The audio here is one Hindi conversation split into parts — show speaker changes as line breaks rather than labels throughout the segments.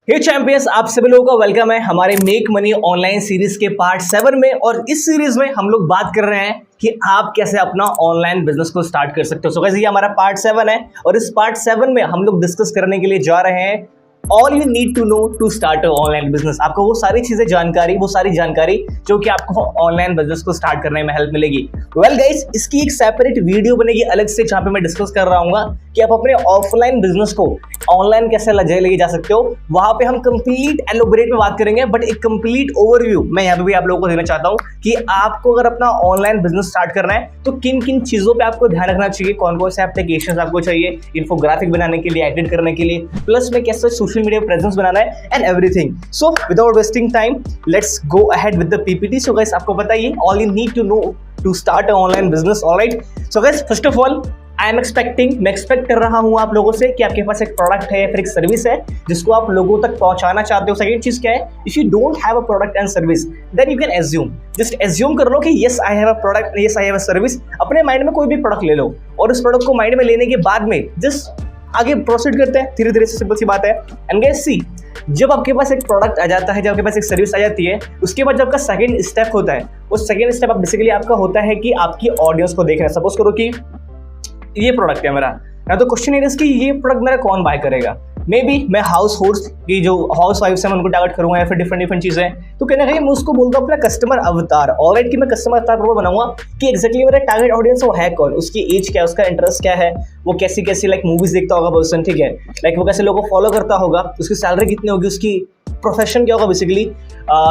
हे चैंपियंस, आप सभी लोगों का वेलकम है हमारे मेक मनी ऑनलाइन सीरीज के पार्ट 7 में। और इस सीरीज में हम लोग बात कर रहे हैं कि आप कैसे अपना ऑनलाइन बिजनेस को स्टार्ट कर सकते हो। सो गाइस, ये हमारा पार्ट 7 है और इस पार्ट 7 में हम लोग डिस्कस करने के लिए जा रहे हैं all you need to know to start online business. आपको वो सारी जानकारी जो कि आपको ऑनलाइन बिजनेस को स्टार्ट करने में हेल्प मिलेगी। वेल गाइस, इसकी एक सेपरेट वीडियो बनेगी अलग से, जहां पे मैं डिस्कस कर रहा हूँ कि आप अपने ऑफलाइन बिजनेस को ऑनलाइन कैसे लेके जा सकते हो। वहां पे हम कंप्लीट एलोबरेट में बात करेंगे, बट एक कंप्लीट ओवरव्यू मैं यहाँ पे भी आप लोगों को देना चाहता हूँ कि आपको अगर अपना ऑनलाइन बिजनेस स्टार्ट करना है तो किन किन चीजों पे आपको ध्यान रखना चाहिए, कौन कौन से एप्लीकेशंस आपको चाहिए इन्फोग्राफिक बनाने के लिए, एडिट करने के लिए, प्लस में कैसे सोशल मीडिया प्रेजेंस बनाना है and everything. So without wasting time let's go ahead with the PPT. So guys, आपको बताइए all you need to know to start online business. Alright, so guys, first of all मैं एक्सपेक्ट कर रहा हूं आप लोगों से कि आपके पास एक प्रोडक्ट है या फिर एक सर्विस है जिसको आप लोगों तक पहुंचाना चाहते हो। सेकंड चीज क्या है, if you don't have a product and service then you can assume, just assume कर लो कि yes I have a product, yes I have a service. अपने माइंड में कोई भी प्रोडक्ट ले लो और उस प्रोडक्ट को माइंड में लेने के बाद में जस्ट आगे प्रोसीड करते हैं धीरे धीरे से। सिंपल सी बात है। एंड गाइस सी, जब आपके पास एक प्रोडक्ट आ जाता है, जब आपके पास एक सर्विस आ जाती है, उसके बाद जब आपका सेकंड स्टेप होता है, उस सेकंड स्टेप आप बेसिकली आपका होता है कि आपकी ऑडियंस को देखना। सपोज करो कि ये प्रोडक्ट है मेरा, तो क्वेश्चन है कि ये प्रोडक्ट मेरा कौन बाय करेगा। मे बी मैं हाउस होल्ड की जो हाउस वाइफ है उनको टारगेट करूंगा या फिर डिफरेंट चीजें। तो कहना कहीं मैं उसको बोलता हूँ अपना कस्टमर अवतार। ऑलराइट, कि मैं कस्टमर अवतार बनाऊंगा कि एक्जैक्टली मेरा टारगेट ऑडियंस वो है कौन, उसकी एज क्या है, उसका इंटरेस्ट क्या है, वो कैसी लाइक मूवीज देखता होगा पर्सन, ठीक है, लाइक वो कैसे लोगों को फॉलो करता होगा, उसकी सैलरी कितनी होगी, उसकी प्रोफेशन क्या होगा बेसिकली।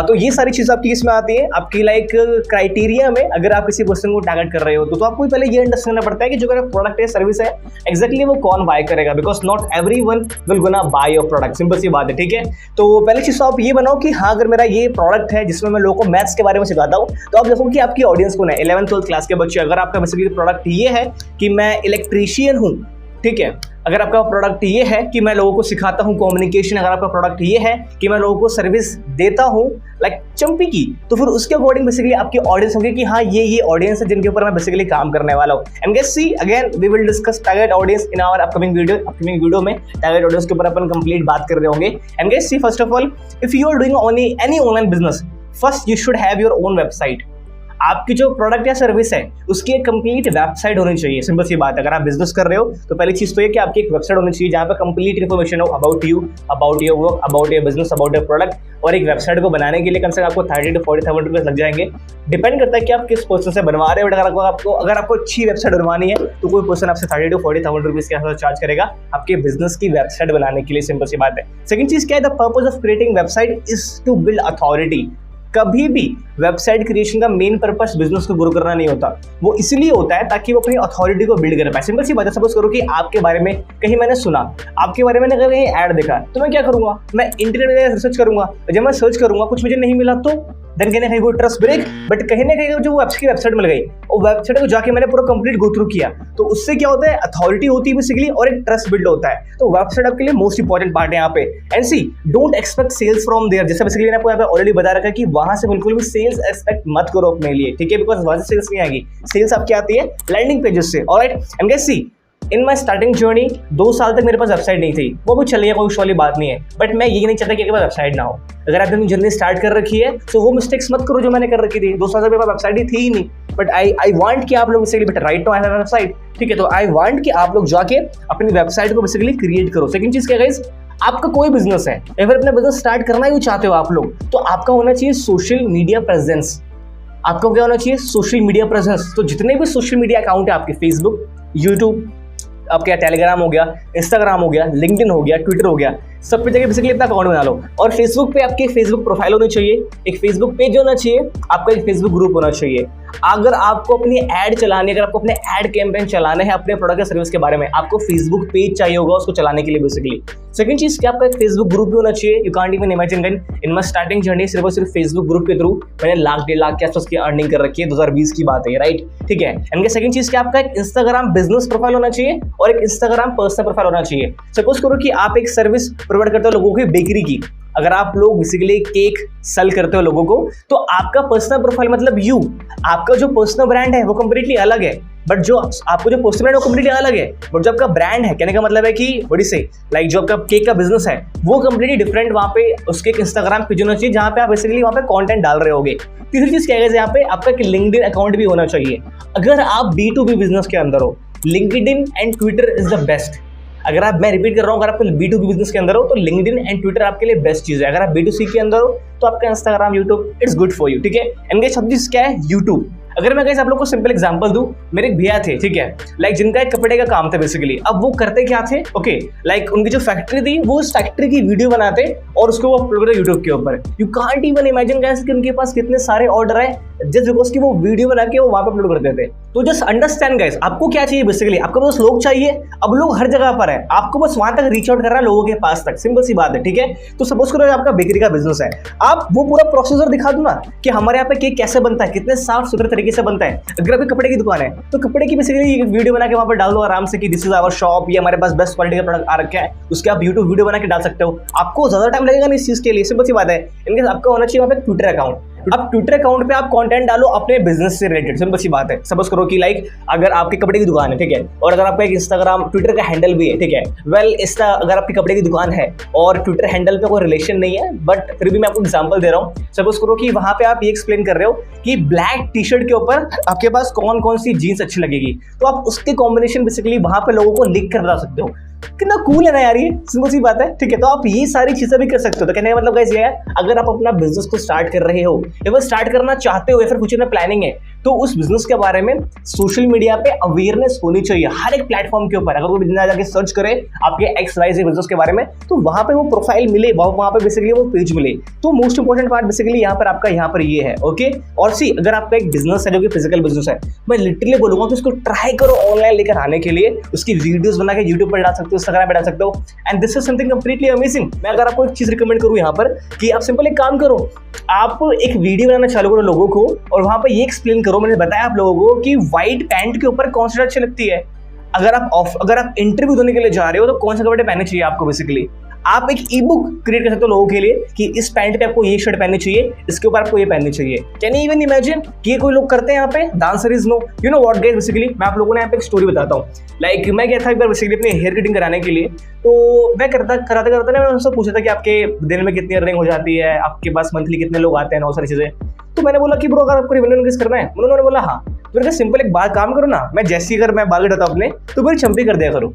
तो ये सारी चीज़ आपकी इसमें आती है आपकी लाइक क्राइटेरिया में। अगर आप किसी पर्सन को टारगेट कर रहे हो तो आपको पहले ये अंडरस्टैंड करना पड़ता है कि जो अगर प्रोडक्ट है, सर्विस है, एक्जैक्टली वो कौन बाय करेगा, because not everyone will gonna buy your product. Simple सी बात है, ठीक है। तो पहली चीज़ तो आप ये बनाओ कि हाँ, अगर मेरा ये प्रोडक्ट है जिसमें मैं लोगों को मैथ्स के बारे में सिखाता हूँ, तो आप देखो कि आपकी ऑडियंस कौन है, 11th-12th क्लास के बच्चे। अगर आपका बेसिकली प्रोडक्ट ये है कि मैं इलेक्ट्रीशियन हूँ, ठीक है, अगर आपका प्रोडक्ट ये है कि मैं लोगों को सिखाता हूं कम्युनिकेशन, अगर आपका प्रोडक्ट ये है कि मैं लोगों को सर्विस देता हूं लाइक चंपी की, तो फिर उसके अकॉर्डिंग बेसिकली आपकी ऑडियंस होगी कि हाँ, ये ऑडियंस है जिनके ऊपर मैं बेसिकली काम करने वाला हूं। And guys see, again we will discuss target audience in our upcoming video में टारगेट ऑडियंस के ऊपर अपन कंप्लीट बात कर रहे होंगे। And guys see, first of all, if you are doing only any online business, first you should have your own website. आपकी जो प्रोडक्ट या सर्विस है उसकी एक कंप्लीट वेबसाइट होनी चाहिए। सिंपल सी बात है, अगर आप बिजनेस कर रहे हो तो पहली चीज तो ये कि आपकी एक वेबसाइट होनी चाहिए जहाँ पे कंप्लीट इन्फॉर्मेशन हो about you, about your work, about your business, about your product. और एक वेबसाइट को बनाने के लिए कम से कम आपको 30 to 40,000 रुपये लग जाएंगे। डिपेंड करता है कि आप किस पर्सन से बनवा रहे हो। अगर आपको अच्छी वेबसाइट बनवानी है तो कोई पर्सन आपसे 30 to 40,000 रुपीज के आसपास चार्ज करेगा आपके बिजनेस की वेबसाइट बनाने के लिए। सिंपल सी बात है। सेकंड चीज क्या है, the purpose of creating website is to build authority. कभी भी वेबसाइट क्रिएशन का मेन पर्पस बिजनेस को ग्रो करना नहीं होता, वो इसलिए होता है ताकि वो अपनी अथॉरिटी को बिल्ड कर पाए। सिंपल सी बात है, सपोज करो कि आपके बारे में कहीं मैंने सुना, आपके बारे में अगर कहीं ऐड देखा, तो मैं क्या करूंगा, मैं इंटरनेट में रिसर्च करूंगा। जब मैं सर्च करूंगा कुछ मुझे नहीं मिला तो देन कहीं ना कहीं वो ट्रस्ट ब्रेक, बट कहीं ना कहीं जो आपकी वेबसाइट मिल गई, और वेबसाइट को जाके मैंने पूरा कंप्लीट गो थ्रू किया, तो उससे क्या होता है, अथॉरिटी होती है बेसिकली और एक ट्रस्ट बिल्ड होता है। तो वेबसाइट आपके लिए मोस्ट इंपॉर्टेंट पार्ट है यहाँ पे। And see, don't expect sales from there. जैसे बेसिकली मैंने आपको यहाँ पे ऑलरेडी बता रखा है कि वहां से बिल्कुल भी सेल्स एक्सपेक्ट मत करो अपने लिए, ठीक है, बिकॉज वहां से सेल्स नहीं आएगी। सेल्स आपकी आती है लैंडिंग पेजेस से। Alright, and guys see, in my starting journey 2 साल तक मेरे पास वेबसाइट नहीं थी, वो भी चलिए, कोई वाली बात नहीं है, बट मैं ये नहीं चाहता कि आपके पास वेबसाइट ना हो। अगर आपने अपनी जर्नी स्टार्ट कर रखी है तो वो मिस्टेक्स मत करो जो मैंने कर रखी थी। 2 साल तक मेरे पास वेबसाइट ही थी ही नहीं, बट आई वांट कि आप लोग basically, but right now I have website, ठीक है, तो आई वांट कि आप लोग जाके अपनी वेबसाइट को बेसिकली क्रिएट करो। सेकंड चीज क्या गाइस, आपका कोई बिजनेस है या फिर अपना बिजनेस स्टार्ट करना ही चाहते हो आप लोग, तो आपका होना चाहिए सोशल मीडिया प्रेजेंस। आपको क्या होना चाहिए, सोशल मीडिया प्रेजेंस। तो जितने भी सोशल मीडिया अकाउंट है आपके, फेसबुक, यूट्यूब, आपके टेलीग्राम हो गया, इंस्टाग्राम हो गया, लिंक्डइन हो गया, ट्विटर हो गया, सब पे जगह बेसिकली अपना अकाउंट बना लो। और फेसबुक पे आपकी फेसबुक प्रोफाइल होनी चाहिए, एक फेसबुक पेज होना चाहिए, आपका एक फेसबुक ग्रुप होना चाहिए। अगर आपको अपनी ऐड चलानी है, अगर आपको अपने ऐड कैंपेन चलाने हैं अपने प्रोडक्ट या सर्विस के बारे में, आपको फेसबुक पेज चाहिए होगा उसको चलाने के लिए बेसिकली। सेकंड चीज क्या, आपका एक फेसबुक ग्रुप भी होना चाहिए। You can't even imagine in my starting journey सिर्फ और सिर्फ फेसबुक ग्रुप के थ्रू मैंने 1,00,000-1,50,000 के आसपास की अर्निंग कर रखी है। 2020 की बात है, राइट, ठीक है। एंड सेकंड चीज क्या, आपका एक इंस्टाग्राम बिजनेस प्रोफाइल होना चाहिए और एक इंस्टाग्राम पर्सनल प्रोफाइल होना चाहिए। सपोज करो कि आप एक सर्विस प्रोवाइड करते हो लोगों की बेकरी की, अगर आप लोग बेसिकली केक सेल करते हो लोगों को, तो आपका पर्सनल प्रोफाइल मतलब यू, आपका जो पर्सनल ब्रांड है वो कंप्लीटली अलग है। बट जो आपको जो पर्सनल ब्रांड वो कंप्लीटली अलग है, बट जो आपका ब्रांड है, कहने का मतलब है कि बड़ी से लाइक जो आपका केक का बिजनेस है वो कंप्लीटली डिफरेंट, वहाँ पे उसके एक इंस्टाग्राम पेज होना चाहिए जहाँ पे आप बेसिकली वहाँ पे कंटेंट डाल रहे होगे। तीसरी चीज क्या है, यहाँ पे आपका एक लिंक्डइन अकाउंट भी होना चाहिए। अगर आप B2B बिजनेस के अंदर हो, LinkedIn and Twitter is the best. अगर आप, मैं रिपीट कर रहा हूँ, अगर आप B2B बिजनेस के अंदर हो तो लिंक्डइन एंड ट्विटर आपके लिए बेस्ट चीज है। अगर आप B2C के अंदर हो तो आपका Instagram, YouTube it's good for you, ठीक है। एंड गाइस सब चीज क्या है, यूट्यूब। अगर मैं गाइस आप लोग को सिंपल एग्जांपल दूं, मेरे एक भैया थे, ठीक है, लाइक जिनका एक कपड़े का काम था बेसिकली। अब वो करते क्या थे, ओके, लाइक उनकी जो फैक्ट्री थी वो उस फैक्ट्री की वीडियो बनाते और उसको वो अपलोड करते यूट्यूब के ऊपर। You can't even imagine guys कि उनके पास कितने सारे ऑर्डर आए जस्ट बिकॉज की वो वीडियो बना के वो वहां पे अपलोड करते थे। तो जस्ट अंडरस्टैंड गाइस, आपको क्या चाहिए बेसिकली, आपको बस लोग चाहिए। अब लोग हर जगह पर है, आपको बस वहां तक रीच आउट करना है, लोगों के पास तक, सिंपल सी बात है, ठीक है। तो सपोज करो आपका बेकरी का बिजनेस है, आप वो पूरा प्रोसेसर दिखा दो ना कि हमारे यहाँ पे केक कैसे बनता है, कितने साफ सुथरे तरीके से बनता है। अगर आपकी कपड़े की दुकान है तो कपड़े की बेसिकली वीडियो बना के वहां पर डाल दो आराम से कि दिस इज आवर शॉप, ये हमारे पास बेस्ट क्वालिटी का प्रोडक्ट आ रखा है, उसके आप यूट्यूब वीडियो बना के डाल सकते हो। आपको ज्यादा टाइम लगेगा नहीं इस चीज के लिए, सिंपल सी बात है। इनके आपका होना चाहिए वहां पे ट्विटर अकाउंट। अब ट्विटर अकाउंट पे आप कंटेंट डालो अपने बिजनेस से रिलेटेड, सिंपल सी बात है। सपोज करो कि लाइक अगर आपके कपड़े की दुकान है, ठीक है, और अगर आपका एक इंस्टाग्राम ट्विटर का हैंडल भी है, ठीक है, वेल इसका अगर आपकी कपड़े की दुकान है और ट्विटर हैंडल पे कोई रिलेशन नहीं है, बट फिर भी मैं आपको एग्जांपल दे रहा हूँ। सपोज करो कि वहां पे आप ये एक्सप्लेन कर रहे हो कि ब्लैक टी शर्ट के ऊपर आपके पास कौन कौन सी जीन्स अच्छी लगेगी, तो आप उसके कॉम्बिनेशन बेसिकली वहां पे लोगों को लिख कर ला सकते हो। कितना कूल है ना यार, ये सिंपल सी बात है, ठीक है। तो आप ये सारी चीजें भी कर सकते हो। तो कहने का मतलब गाइस ये है, अगर आप अपना बिजनेस को स्टार्ट कर रहे हो या फिर स्टार्ट करना चाहते हो या फिर फ्यूचर में प्लानिंग है, तो उस बिजनेस के बारे में सोशल मीडिया पे अवेयरनेस होनी चाहिए हर एक प्लेटफॉर्म के ऊपर। अगर कोई बिजनेस जाके सर्च करे आपके XYZ बिजनेस के बारे में, तो वहां पे वो प्रोफाइल मिले, वहां पे बेसिकली वो पेज मिले। तो मोस्ट इंपॉर्टेंट पार्ट बेसिकली यहाँ पर आपका यहाँ पर ये है, ओके। और सी अगर आपका एक बिजनेस है जो कि फिजिकल बिजनेस है, मैं लिटरली बोलूंगा कि उसको ट्राई करो ऑनलाइन लेकर आने के लिए। उसकी वीडियोस बना के यूट्यूब पर डाल सकते हो, इंस्टाग्राम पर डाल सकते हो, and this is something completely amazing. मैं अगर आपको एक चीज रिकमेंड करूं यहाँ पर कि आप सिंपल एक काम करो, आप एक वीडियो बनाना चालू करो लोगों को और वहां पर ये एक्सप्लेन करो, मैंने बताया आप लोगों को कि व्हाइट पैंट के ऊपर कौन सी अच्छी लगती है। अगर आप इंटरव्यू देने के लिए जा रहे हो तो कौन से कपड़े पहनने चाहिए आपको। बेसिकली आप एक ई बुक क्रिएट कर सकते हो लोगों के लिए कि इस पैंट पे आपको ये शर्ट पहननी चाहिए, इसके ऊपर आपको ये पहननी चाहिए। कैन यू इवन इमेजिन कि ये कोई लोग करते हैं यहाँ पे? The answer is no. You know what guys, basically मैं आप लोगों ने यहाँ पे एक स्टोरी बताता हूँ। लाइक मैं गया था एक बार बेसिकली अपने हेयर कटिंग कराने के लिए, तो मैं कराते कराते ना मैंने उनसे पूछा था कि आपके दिन में कितनी अर्निंग हो जाती है, आपके पास मंथली कितने लोग आते हैं, बहुत सारी चीजें। तो मैंने बोला कि ब्रो अगर आपको रेवेन्यू इनक्रीज करना है, उन्होंने बोला हाँ। तो मैंने सिंपल एक बात काम करो ना, मैं जैसी अगर मैं बाल कटाता हूं अपने, तो मेरी चंपी कर दिया करो,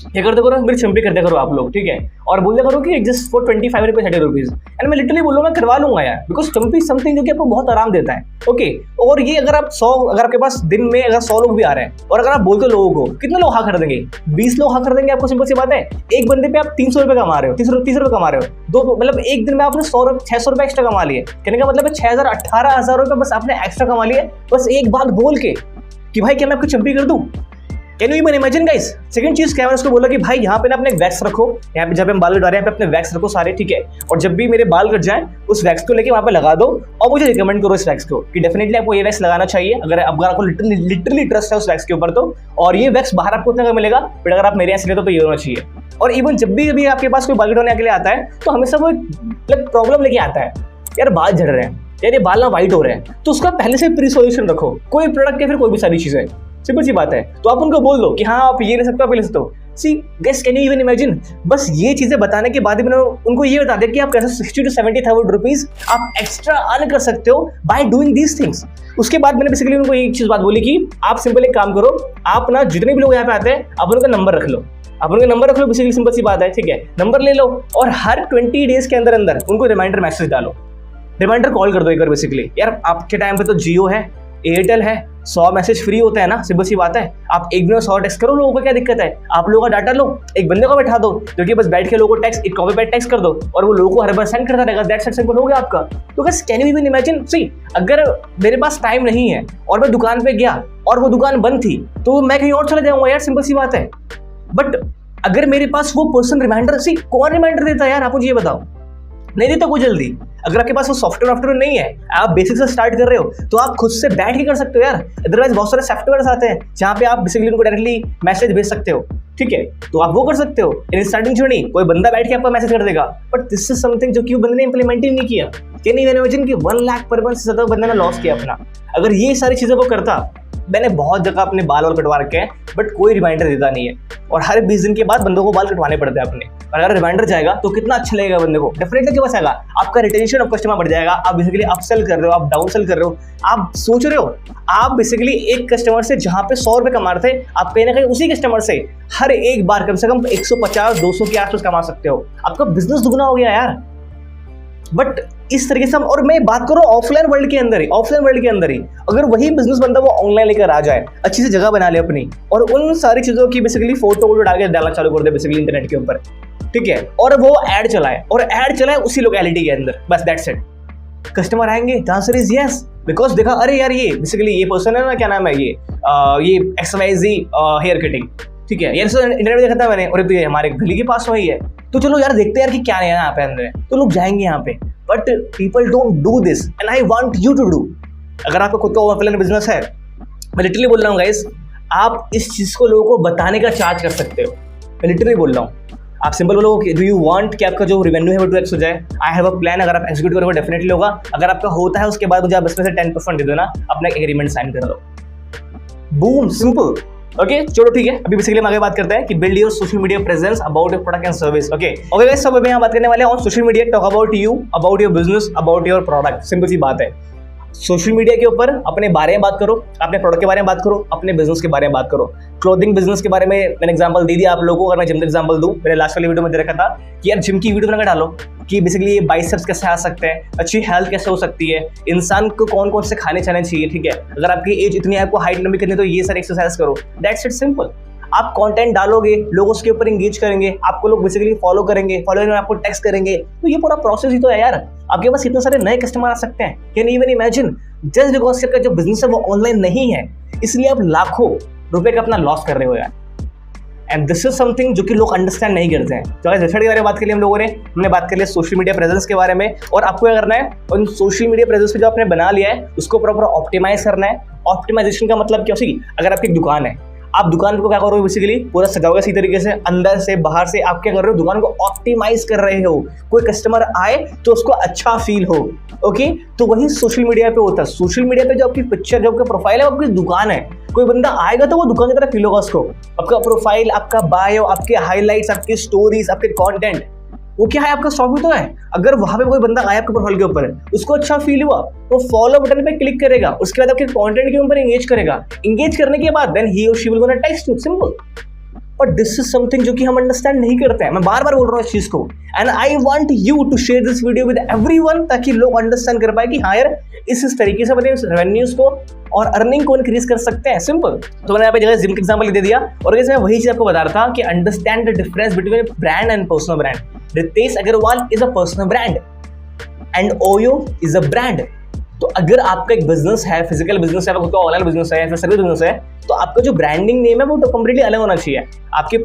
क्या करते करो, मेरी चंपी कर दिया करो आप लोग, ठीक है। और बोल दिया करो कि just for 25 rupees 30 rupees, and मैं लिटरली बोलूँगा करवा लूंगा यार, बिकॉज चंपी समथिंग जो कि आपको बहुत आराम देता है, ओके। और ये अगर आप 100, अगर आपके पास दिन में अगर 100 लोग भी आ रहे हैं और अगर आप बोलते हो लोगों को, कितने लोग हाँ कर देंगे? 20 लोग हाँ कर देंगे आपको। सिंपल सी बात है, एक बंदे पे आप 300 रुपये कमा रहे हो, 30 रुपये कमा रहे हो, दो मतलब एक दिन में आपने 600 रुपये एक्स्ट्रा कमा लिए। कहने का मतलब 6,000 18,000 रुपये बस आपने एक्स्ट्रा कमा लिए, बस एक बात बोल के कि भाई क्या मैं आपको चंपी कर दूं। Can you even imagine guys? Second चीज क्या है, उसको बोला कि भाई यहाँ पे ना अपने वैक्स रखो, यहाँ पे जब हम बाल कटा रहे हैं यहाँ पे अपने वैक्स रखो सारे, ठीक है। और जब भी मेरे बाल कट जाए उस वैक्स को लेके वहाँ पे लगा दो और मुझे रिकमेंड करो इस वैक्स को कि डेफिनेटली आपको ये वैक्स लगाना चाहिए अगर आपको लिटरली ट्रस्ट है उस वैक्स के ऊपर तो। और ये वैक्स बाहर आपको इतना मिलेगा, बट अगर आप मेरे यहाँ से लेते हो तो ये होना चाहिए। और इवन जब भी अभी आपके पास कोई बाल कटवाने के लिए आता है तो हमेशा वो प्रॉब्लम लेके आता है, यार बाल झड़ रहे हैं, यार ये बाल ना व्हाइट हो रहे हैं, तो उसका पहले से प्री सोल्यूशन रखो, कोई प्रोडक्ट या फिर कोई भी सारी चीजें, सिंपल सी बात है। तो आप उनको बोल दो कि हाँ आप ये ले सकते हो, आप ले सकते हो। See guys, can you even imagine? बस ये चीजें बताने के बाद ही मैंने उनको ये बता दिया कि आप कैसे 60 to 70,000 रुपीज आप एक्स्ट्रा अर्न कर सकते हो बाय डूइंग दीज थिंग्स। उसके बाद मैंने बेसिकली उनको एक चीज बात बोली कि आप सिंपल एक काम करो, आप ना जितने भी लोग यहाँ पे आते हैं आप उनका नंबर रख लो, आप उनका नंबर रख लो, बेसिकली सिंपल सी बात है, ठीक है। नंबर ले लो और हर 20 डेज के अंदर अंदर उनको रिमाइंडर मैसेज डालो, रिमाइंडर कॉल कर दो एक बार। बेसिकली यार आपके टाइम पे तो जियो है, एयरटेल है, 100 मैसेज फ्री होता है ना, सिंपल सी बात है। आप एक दिन में 100 टेक्स्ट करो, लोगों को क्या दिक्कत है? आप लोगों का डाटा लो, एक बंदे को बैठा दो जो कि बस बैठ के लोगों को टेक्स्ट एक कॉपी पे टेक्स्ट कर दो और वो लोगों को हर बार सेंड करता रहेगा, दैट्स इट, सिंपल हो गया आपका। तो guys can you even imagine? See अगर मेरे पास टाइम नहीं है और मैं दुकान पे गया और वो दुकान बंद थी तो मैं कहीं और चले जाऊंगा यार, सिंपल सी बात है। बट अगर मेरे पास वो पर्सन रिमाइंडर, सी कौन रिमाइंडर देता है यार, आप मुझे ये बताओ, नहीं देता कोई जल्दी। अगर आपके पास वो सॉफ्टवेयर नहीं है, आप बेसिक से स्टार्ट कर रहे हो, तो आप खुद से बैठ के कर सकते हो यार। अदरवाइज बहुत सारे सॉफ्टवेयर आते हैं जहाँ पे आप बेसिकली उनको डायरेक्टली मैसेज भेज सकते हो, ठीक है, तो आप वो कर सकते हो। इन स्टार्टिंग जर्नी कोई बंदा बैठ के आपका मैसेज कर देगा, बट दिस इज समथिंग जो कि वो बंदे ने इंप्लीमेंट ही नहीं किया। कैन यू इमेजिन कि 1 लाख पर मंथ से ज्यादा बंदे ने लॉस किया अपना। अगर ये सारी चीजें वो करता, मैंने बहुत जगह अपने बाल वाल कटवा रखे हैं, बट कोई रिमाइंडर देता नहीं है। और हर 20 दिन के बाद बंदों को बाल कटवाने पड़ते हैं अपने। और अगर रिमाइंडर जाएगा तो कितना अच्छा लगेगा बंदे को, डेफिनेटली के पास आएगा। आपका रिटेंशन ऑफ कस्टमर बढ़ जाएगा। आप बेसिकली अपसेल कर रहे हो, आप डाउन सेल कर रहे हो। आप सोच रहे हो आप बेसिकली एक कस्टमर से जहां पे 100 रुपए कमा रहे थे, आप कहीं ना कहीं उसी कस्टमर से हर एक बार कम से कम 150-200 के आसपास कमा सकते हो। आपका बिजनेस दुगना हो गया यार। बट इस तरीके से और मैं बात करूं ऑफलाइन वर्ल्ड के अंदर ही, अगर वही बिजनेस बंदा वो ऑनलाइन लेकर आ जाए, अच्छी सी जगह बना ले अपनी, और उन सारी चीजों की बेसिकली फोटो डाल के डालना चालू कर दे बेसिकली इंटरनेट के ऊपर, ठीक है, और वो ऐड चलाए उसी लोकेलिटी के अंदर, बस दैट्स इट। कस्टमर आएंगे, the answer is yes, because देखा अरे यार ये बेसिकली ये पर्सन है ना, क्या नाम है ये XYZ हेयर कटिंग, ठीक है, यार इंटरनेट में देखा था मैंने, और ये हमारे गली के पास वही है, तो चलो यार देखते हैं यार कि क्या है यहाँ पे अंदर, तो लोग जाएंगे यहाँ पे। But people don't do this and I want you to do. अगर आपका खुद का ऑफलाइन बिजनेस है, मैं लिटरली बोल रहा हूँ गाइस, आप इस चीज को लोगों को बताने का चार्ज कर सकते हो। मैं लिटरली बोल रहा हूँ, आप सिंपल बोलो कि डू यू वांट कि आपका जो रेवेन्यू है वो 2x हो जाए। आई हैव अ प्लान, अगर आप एग्जीक्यूट करोगे डेफिनेटली होगा। अगर आपका होता है उसके बाद मुझे आप इसमें से 10% दे देना, अपना एग्रीमेंट साइन कर दो, बूम, सिंपल। ओके, चलो ठीक है, अभी बेसिकली हम आगे बात करते हैं कि build your social media presence about your product and service. Okay guys, सब अभी यहाँ बात करने वाले हैं on social media, talk about you, about your business, about your product. Simple सी बात है, सोशल मीडिया के ऊपर अपने बारे में बात करो, अपने प्रोडक्ट के बारे में बात करो, अपने बिजनेस के बारे में बात करो। क्लोथिंग बिजनेस के बारे में मैंने एग्जांपल दे दिया आप लोगों को। अगर मैं जिम का एग्जांपल दूं, मैंने लास्ट वाली वीडियो में दे रखा था कि यार जिम की वीडियो बनाकर डालो कि बेसिकली ये बाइसेप्स कैसे आ सकते हैं, अच्छी हेल्थ कैसे हो सकती है, इंसान को कौन कौन से खाने चाहने चाहिए, ठीक है, अगर आपकी एज इतनी है, आपको हाइट लंबी करनी है तो ये सारी एक्सरसाइज करो, दैट्स इट, सिंपल। आप कंटेंट डालोगे, लोग उसके ऊपर एंगेज करेंगे, आपको लोग बेसिकली फॉलो करेंगे, फॉलोइंग में आपको टेक्स्ट करेंगे, तो ये पूरा प्रोसेस ही तो है यार। आपके पास इतने सारे नए कस्टमर आ सकते हैं, can you even imagine, just because आपका जो बिजनेस है वो ऑनलाइन नहीं है, इसलिए आप लाखों रुपए का अपना लॉस कर रहे हो यार। एंड दिस इज समथिंग जो कि लोग अंडरस्टैंड नहीं करते हैं। तो वेबसाइट के बारे में बात कर ली हम लोगों ने, हमने बात कर लिया सोशल मीडिया प्रेजेंस के बारे में, और आपको क्या करना है, उन सोशल मीडिया प्रेजेंस पे जो आपने बना लिया है उसको प्रॉपर ऑप्टिमाइज करना है। ऑप्टिमाइजेशन का मतलब क्या होगी, अगर आपकी दुकान है, आप दुकान को क्या करोगे, बेसिकली पूरा सजाओगे सही तरीके से, अंदर से बाहर से आप क्या कर रहे हो, दुकान को ऑप्टिमाइज कर रहे हो, कोई कस्टमर आए तो उसको अच्छा फील हो। ओके, तो वही सोशल मीडिया पे होता है। सोशल मीडिया पे जो आपकी पिक्चर, जो आपका प्रोफाइल है, वो आपकी दुकान है, कोई बंदा आएगा तो वो दुकान की तरह फील होगा उसको। आपका प्रोफाइल, आपका बायो, आपके हाईलाइट्स, आपके स्टोरीज, आपके कंटेंट, वो क्या है, आपका शॉप ही तो है। अगर वहां पे कोई बंदा आया आपके प्रोफाइल के ऊपर, उसको अच्छा फील हुआ, वो फॉलो बटन पे क्लिक करेगा, उसके बाद आपके कंटेंट के ऊपर एंगेज करेगा, एंगेज करने के बाद देन ही और she will gonna text you, simple. But this is something जो कि हम अंडरस्टैंड नहीं करते हैं। मैं बार बार बोल रहा हूँ इस चीज को, and I want you to share this video with everyone, ताकि लोग अंडरस्टैंड कर पाए कि हाँ यार इस तरीके से अपने रेवेन्यूज को और अर्निंग को इंक्रीज कर सकते हैं, सिंपल। तो मैंने यहाँ पे जगह जिम का एग्जांपल दे दिया, और मैं वही चीज आपको बता रहा था कि understand the difference between brand and personal brand. Ritesh Agarwal is a personal brand and OYO is a brand. तो अगर आपका एक बिजनेस है, फिजिकल बिजनेस है, आपका ऑनलाइन बिजनेस है, फिर सर्विस बिजनेस है, तो आपका जो ब्रांडिंग नेम है वो तो कंप्लीटली अलग होना चाहिए। आपके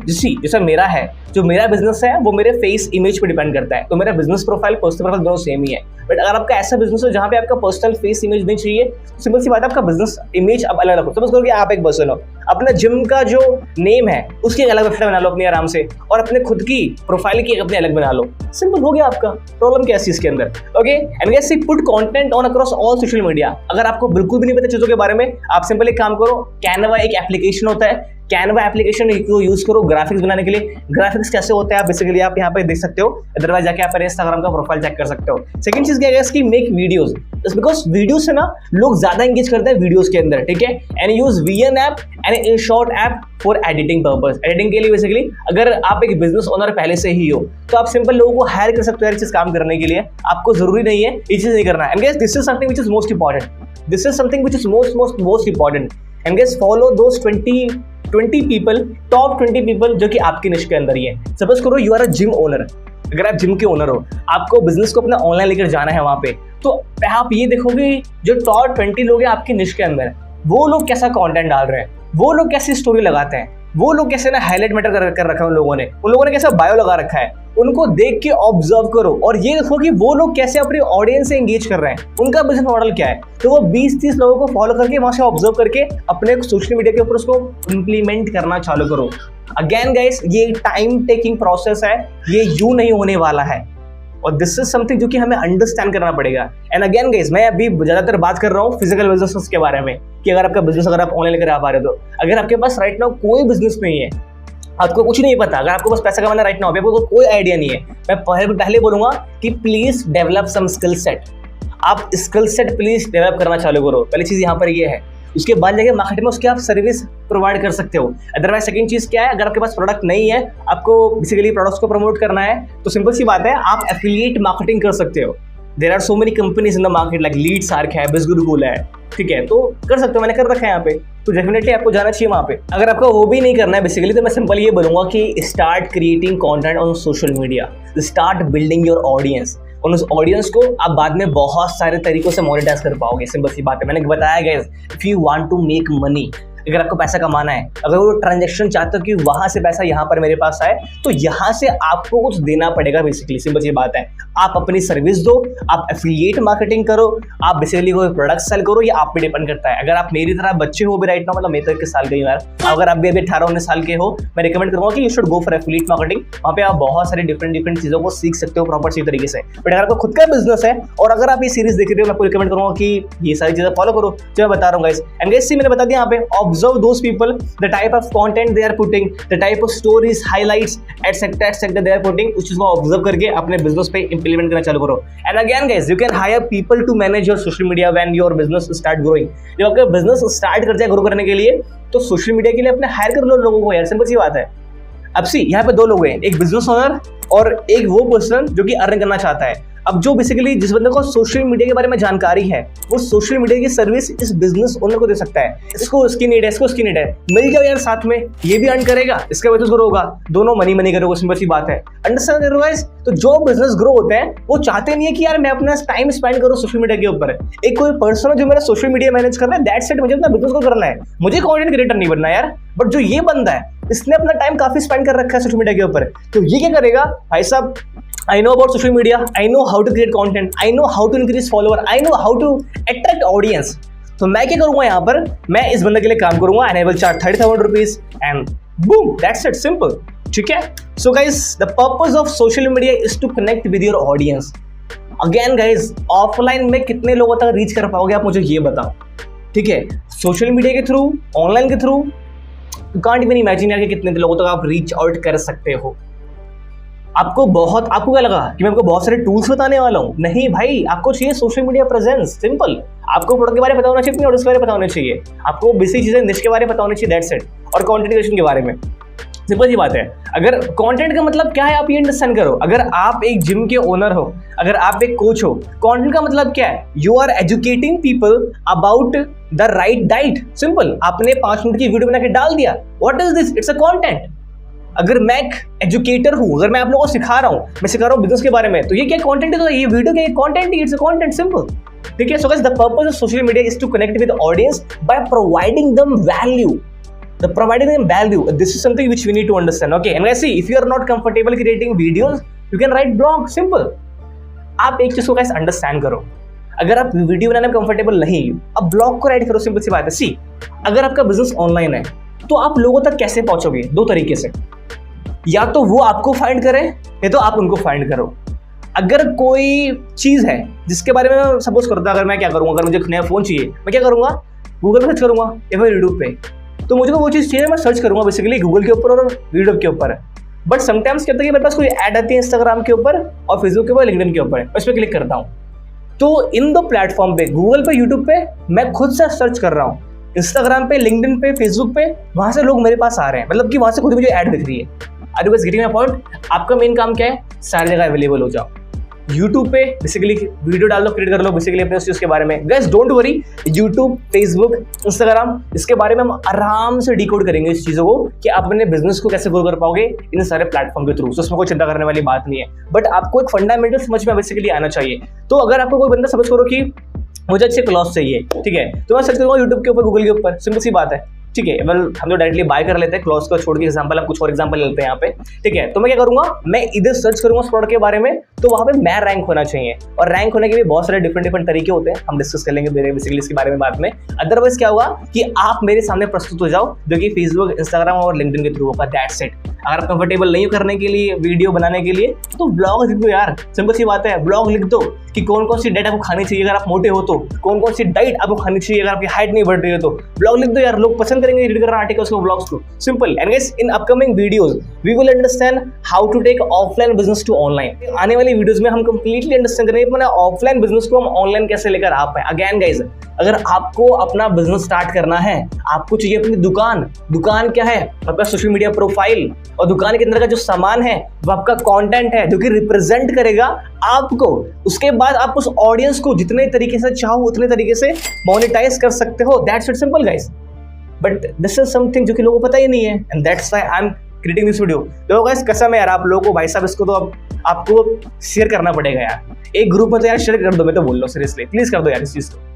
जैसा मेरा है, जो मेरा बिजनेस है वो मेरे फेस इमेज पे डिपेंड करता है, तो मेरा बिजनेस प्रोफाइल, पर्सनल प्रोफाइल दोनों सेम ही है। बट अगर आपका ऐसा बिजनेस है जहाँ पे आपका पर्सनल फेस इमेज नहीं चाहिए, सिंपल सी बात है, आपका बिजनेस इमेज अब अलग रखो। सपोज करो कि आप एक पर्सन हो, अपना जिम का जो नेम है उसकी एक अलग वेबसाइट बना लो अपनी आराम से, और अपने खुद की प्रोफाइल की अपनी अलग बना लो, सिंपल हो गया आपका। प्रॉब्लम क्या है इसके अंदर? Okay, and guys see put content on across all social media. अगर आपको बिल्कुल भी नहीं पता चीजों के बारे में, आप सिंपल एक काम करो, कैनवा एक एप्लीकेशन होता है, कैनवा एप्लीकेशन को यूज करो ग्राफिक्स बनाने के लिए। ग्राफिक्स कैसे होते हैं आप बेसिकली आप यहाँ पे देख सकते हो, अदरवाइज जाके आप इंस्टाग्राम का प्रोफाइल चेक कर सकते हो। सेकंड चीज क्या है इसकी, make videos, just because video से ना लोग ज्यादा एंगेज करते हैं वीडियोस के अंदर, ठीक है। And use VN app and InShot app for editing purpose. Editing के लिए बेसिकली अगर आप एक बिजनेस ओनर पहले से ही हो तो आप सिंपल लोगों को हायर कर सकते हो हर चीज काम करने के लिए, आपको जरूरी नहीं है ये चीज नहीं करना। And guys this is something which is most important, this is something which is most important. And guys follow those 20 people, top 20 people जो कि आपकी निश के अंदर ही है। सपोज करो you are a gym owner, अगर आप जिम के ओनर हो, आपको बिजनेस को अपना ऑनलाइन लेकर जाना है वहां पे, तो आप ये देखोगे जो टॉप 20 लोग हैं आपकी निश के अंदर, वो लोग कैसा कंटेंट डाल रहे हैं, वो लोग कैसी स्टोरी लगाते हैं, वो लोग कैसे ना हाईलाइट मैटर कर रखा है उन लोगों ने कैसा बायो लगा रखा है, उनको देख के ऑब्जर्व करो और ये देखो कि वो लोग कैसे अपनी ऑडियंस से एंगेज कर रहे हैं, उनका बिजनेस मॉडल क्या है। तो वो 20-30 लोगों को फॉलो करके वहां से ऑब्जर्व करके अपने सोशल मीडिया के ऊपर उसको इंप्लीमेंट करना चालू करो। अगेन गाइस, ये टाइम टेकिंग प्रोसेस है, ये यूं नहीं होने वाला है। और दिस इज समथिंग जो कि हमें अंडरस्टैंड करना पड़ेगा। एंड अगेन गाइस, मैं अभी ज्यादातर बात कर रहा हूँ फिजिकल बिजनेस के बारे में कि अगर आपका बिजनेस अगर आप ऑनलाइन करा पा रहे हो, तो अगर आपके पास राइट नाउ कोई बिजनेस नहीं है, आपको कुछ नहीं पता, अगर आपको बस पैसा कमाना राइट नाउ, आपको कोई आइडिया नहीं है, मैं पहले बोलूंगा कि please develop some skill set. आप स्किल सेट प्लीज डेवलप करना चालू करो। पहली चीज यहाँ पर ये है। उसके बाद जाके मार्केट में उसके आप सर्विस प्रोवाइड कर सकते हो। अदरवाइज सेकंड चीज क्या है, अगर आपके पास प्रोडक्ट नहीं है, आपको बेसिकली प्रोडक्ट्स को प्रमोट करना है, तो सिंपल सी बात है, आप एफिलिएट मार्केटिंग कर सकते हो। There are so many companies in the market like Leads Ark है, बिजगुरुकुल है, ठीक है, तो कर सकते हो, मैंने कर रखा है यहाँ पे, तो डेफिनेटली आपको जाना चाहिए वहाँ पे। अगर आपको वो भी नहीं करना है बेसिकली, तो मैं सिंपल ये बोलूंगा कि start creating content on social media, start building your audience. और उस ऑडियंस को आप बाद में बहुत सारे तरीकों से मोनेटाइज कर पाओगे। सिंपल सी बात है, मैंने बताया guys, if you want to make money, अगर आपको पैसा कमाना है, अगर वो ट्रांजैक्शन चाहते हो कि वहां से पैसा यहाँ पर मेरे पास आए, तो यहाँ से आपको कुछ देना पड़ेगा। बेसिकली सिंपल सी बात है, आप अपनी सर्विस दो, आप एफिलिएट मार्केटिंग करो, आप बेसिकली कोई प्रोडक्ट सेल करो, ये आप पे डिपेंड करता है। अगर आप मेरी तरह बच्चे हो भी राइट नाउ, मतलब मैं तो 21 साल का ही यार, अगर आप भी अभी 18-19 साल के हो, मैं रिकमेंड करूंगा कि you should go for affiliate marketing. वहाँ पे आप बहुत सारी डिफरेंट चीजों को सीख सकते हो प्रॉपर सही तरीके से। बट अगर आपको खुद का बिजनेस है और अगर आप ये सीरीज देख रहे हो, मैं आपको रिकमेंड करूंगा कि ये सारी चीजें फॉलो करो जो मैं बता रहा हूँ गाइस। एंड गाइस मैंने बता दिया यहाँ पे, observe those people, the type of content they are putting, the type of stories, highlights, etc they are putting, उस चीज को ऑब्जर्व करके अपने बिजनेस पे इंप्लीमेंट करना चालू करो। And again guys, you can hire people to manage your social media when your business start growing। जब आपका बिजनेस स्टार्ट कर जाए ग्रो करने के लिए, तो सोशल मीडिया के लिए अपने हायर कर लो लोगों को यार, सिंपल सी बात है। अब सी यहाँ पे दो लोग हैं, एक बिजनेस ओनर और एक वो पर्सन जो कि अर्न करना चाहता है। अब जो बेसिकली जिस बंदे को सोशल मीडिया के बारे में जानकारी है, वो सोशल मीडिया की सर्विस इस बिजनेस ओनर को दे सकता है। इसको उसकी नीड है, इसको उसकी नीड है, मिल जाओ यार साथ में, ये भी अर्न करेगा, इसका बिजनेस ग्रो होगा, दोनों मनी करोगे, सिंपल सी बात है। अंडरस्टैंड करो गाइस। तो जो बिजनेस ग्रो होते हैं वो चाहते नहीं है कि यार मैं अपना टाइम स्पेंड करूँ सोशल मीडिया के ऊपर। एक कोई पर्सन है जो मेरा सोशल मीडिया मैनेज कर रहा है, दैट्स इट, मुझे अपना बिजनेस को करना है, मुझे कंटेंट क्रिएटर नहीं बनना यार। बट जो ये बंदा है, इसने अपना टाइम काफी स्पेंड कर रखा है सोशल मीडिया के ऊपर, तो ये क्या करेगा भाई साहब, I know about social media, I know how to create content, I know how to increase follower, I know how to attract audience। तो मैं क्या करूंगा यहाँ पर, मैं इस बंदे के लिए काम करूंगा and I will charge 30,000 rupees and boom, that's it, simple, ठीक है। So guys, the purpose of social media is to connect with your audience। Again guys, offline में कितने लोगों तक रीच कर पाओगे आप मुझे ये बताओ, ठीक है। सोशल मीडिया के थ्रू, ऑनलाइन के through, you can't even imagine यार कि कितने लोगों तक आप रीच आउट कर सकते हो। आपको क्या लगा कि मैं आपको बहुत सारे टूल्स बताने वाला हूँ? नहीं भाई, आपको चाहिए सोशल मीडिया प्रेजेंस, सिंपल। आपको प्रोडक्ट के बारे में पता होना चाहिए, अपनी ऑडियंस के बारे में पता होना चाहिए, आपको बेसिक चीजें निश के बारे में पता होनी चाहिए, दैट्स इट। और कंटेंट क्रिएशन के बारे में सिंपल सी बात है। अगर कंटेंट का मतलब क्या है आप ये अंडरस्टैंड करो। अगर आप एक जिम के ओनर हो, अगर आप एक कोच हो, कंटेंट का मतलब क्या है? You are educating people about the right diet, simple. आपने 5 मिनट की वीडियो बना के डाल दिया, what is this? It's a content. अगर मैं एक एजुकेटर हूं, अगर मैं आप लोगों को सिखा रहा हूं, मैं सिखा रहा हूं बिजनेस के बारे में, तो ये क्या कंटेंट है? तो ये वीडियो क्या कंटेंट है? इट्स अ कंटेंट, सिंपल, ठीक है। So guys, the purpose of social media is to connect with audience by providing them value. Providing them value. This is something which we need to understand. Okay, and guys, see, if you are not comfortable creating videos, you can write blog. Simple. आप एक चीज को guys अंडरस्टैंड करो। अगर आप वीडियो बनाने में कंफर्टेबल नहीं, अब ब्लॉग को राइट करो, सिंपल सी बात है। सी, अगर आपका बिजनेस ऑनलाइन है, तो आप लोगों तक कैसे पहुंचोगे? 2 तरीके से, या तो वो आपको फाइंड करें या तो आप उनको फाइंड करो। अगर कोई चीज है जिसके बारे में सपोज करता, अगर मैं क्या करूंगा, अगर मुझे नया फोन चाहिए, मैं क्या करूंगा? गूगल पे सर्च करूंगा या फिर यूट्यूब पे। तो मुझे वो चीज चाहिए, मैं सर्च करूंगा बेसिकली गूगल के ऊपर और यूट्यूब के ऊपर। बट समटाइम्स क्या होता है कि मेरे पास कोई ऐड आती है इंस्टाग्राम के ऊपर और फेसबुक के ऊपर, लिंक्डइन के ऊपर, मैं इस पर क्लिक करता हूँ। तो इन 2 प्लेटफॉर्म पे, गूगल पे, यूट्यूब पे, मैं खुद से सर्च कर रहा हूँ। इंस्टाग्राम पे, लिंक्डइन पे, फेसबुक पे, वहां से लोग मेरे पास आ रहे हैं, मतलब कि वहां से खुद मुझे ऐड दिख रही है। Are you guys getting my point? आपका मेन काम क्या है? सारी जगह अवेलेबल हो जाओ। यूट्यूब पे बेसिकली वीडियो डाल लो, क्रिएट कर लो बेसिकली अपने उस चीज के बारे में। Guys don't worry, YouTube, Facebook, Instagram, इसके बारे में हम आराम से डिकोड करेंगे इस चीजों को कि आप अपने बिजनेस को कैसे ग्रो कर पाओगे इन सारे प्लेटफॉर्म के थ्रू। तो उसमें कोई चिंता करने वाली बात नहीं है, बट आपको एक फंडामेंटल समझ में बेसिकली आना चाहिए। तो अगर आपको कोई बंदा समझ करो कि मुझे अच्छे क्लॉथ चाहिए, ठीक है, तो मैं सर्च करूंगा यूट्यूब के ऊपर, गूगल के ऊपर, सिंपल सी बात है, ठीक है। वेल, हम तो डायरेक्टली बाय कर लेते हैं, क्लॉथ्स को छोड़ के एग्जांपल हम कुछ और एग्जांपल लेते हैं यहाँ पे, ठीक है। तो मैं क्या करूंगा, मैं इधर सर्च करूंगा उस प्रोडक्ट के बारे में, तो वहां पे मैं रैंक होना चाहिए। और रैंक होने के भी बहुत सारे डिफरेंट तरीके होते हैं, हम डिस्कस कर लेंगे बेसिकली इसके बारे में बाद में। अदरवाइज क्या होगा कि आप मेरे सामने प्रस्तुत हो जाओ, जो कि फेसबुक, इंस्टाग्राम और लिंक्डइन के थ्रू होगा, दैट्स इट। अगर आप कंफर्टेबल नहीं हो करने के लिए, वीडियो बनाने के लिए, तो ब्लॉग लिख दो यार, सिंपल सी बात है। ब्लॉग लिख दो कि कौन कौन सी डाइट आपको खानी चाहिए अगर आप मोटे हो तो, कौन कौन सी डाइट आपको खानी चाहिए अगर आपकी हाइट नहीं बढ़ रही है तो। ब्लॉग लिख दो यार, लोग पसंद करेंगे रीड करना आर्टिकल्स को, ब्लॉग्स को। Simple. And guys, in upcoming videos we will understand how to take offline business to online. आने वाली वीडियोस में हम कंप्लीटली अंडरस्टैंड करेंगे अपना ऑफलाइन बिजनेस को हम ऑनलाइन कैसे लेकर आ पाए। अगेन गाइस, अगर आपको अपना बिजनेस स्टार्ट करना है, आपको चाहिए अपनी दुकान। दुकान क्या है? आपका सोशल मीडिया प्रोफाइल, और दुकान के अंदर का जो सामान है वो आपका कंटेंट है जो कि रिप्रेजेंट करेगा आपको। उसके बाद आप उस ऑडियंस को जितने तरीके से चाहो उतने तरीके से मोनेटाइज कर सकते हो। That's it, simple guys. But this is something जो कि लोगों को पता ही नहीं है, and that's why I am creating this video. तो गाइस, कसम है यार आप लोगों को, भाई साहब इसको तो अब आपको शेयर करना पड़ेगा यार। एक ग्रुप में तो यार शेयर कर दो, मैं तो बोल रहा हूँ, सीरियसली प्लीज कर दो यार इस चीज को।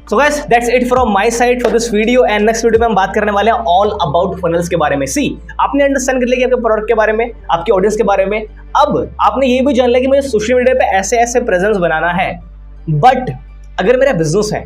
So guys, that's it from my side for this video, and next video में हम बात करने वाले हैं all about funnels के बारे में। See, आपने अंडरस्टैंड कर लिया कि आपके प्रोडक्ट के बारे में, आपकी ऑडियंस के बारे में। अब आपने ये भी जान लिया कि मुझे सोशल मीडिया पे ऐसे ऐसे प्रेजेंस बनाना है। बट अगर मेरा बिजनेस है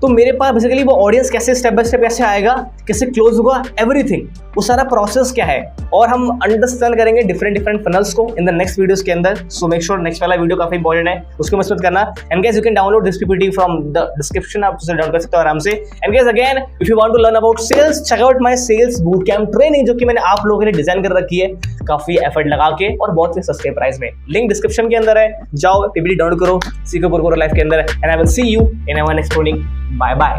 तो मेरे पास बेसिकली वो ऑडियंस कैसे स्टेप बाय स्टेप कैसे आएगा, कैसे क्लोज होगा, एवरीथिंग, वो सारा प्रोसेस क्या है, और हम अंडरस्टैंड करेंगे डिफरेंट फनल्स को इन द नेक्स्ट वीडियोस के अंदर। सो मेक श्योर नेक्स्ट वाला वीडियो काफी इंपॉर्टेंट है, उसको मिस मत करना। And guys, you can download this PPT from the description, आप उसे डाउनलोड कर सकते हो आराम से। And guys, again if you want to learn about sales, check out my sales boot camp training, जो कि मैंने आप लोगों के लिए डिजाइन कर रखी है काफी एफर्ट लगा के और बहुत ही सस्ते प्राइस में। लिंक डिस्क्रिप्शन के अंदर है, जाओ पीपीटी डाउनलोड करो, सीखो लाइफ के अंदर। And I will see you in our next training. Bye bye.